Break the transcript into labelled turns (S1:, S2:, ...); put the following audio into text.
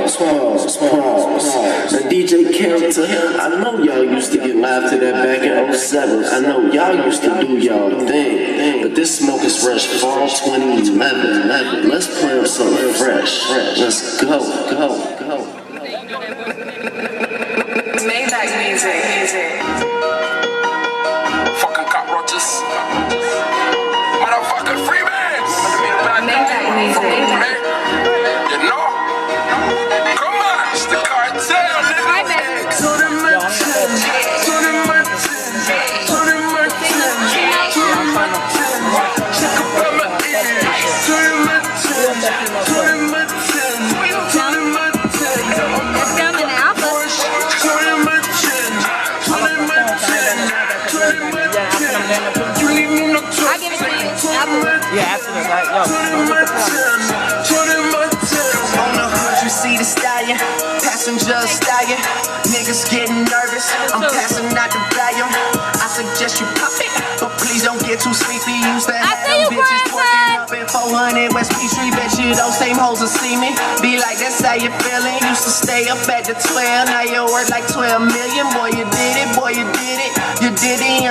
S1: The DJ character, I know y'all used to get live to that back in 07. I know y'all used to do y'all thing. But this Smoke is Fresh Fall 2011. Let's play on something fresh. Let's go.
S2: Maybach music.
S3: Fucking cockroaches. Motherfucking Freemans.
S2: Maybach music.
S3: You know? Come on, it's the cartel, nigga.
S4: Yeah, after the night, yo.
S5: On the hood, you see the stallion, passengers stallion. Niggas getting nervous, I'm passing out the volume. I suggest you pop it, but please don't get too sleepy. Used to have them bitches twerking up at 400 West Peachtree. Bet you those same hoes will see me. Be like, that's how you feeling. Used to stay up at the 12, now you worth like 12 million. Boy, you did it, you did it.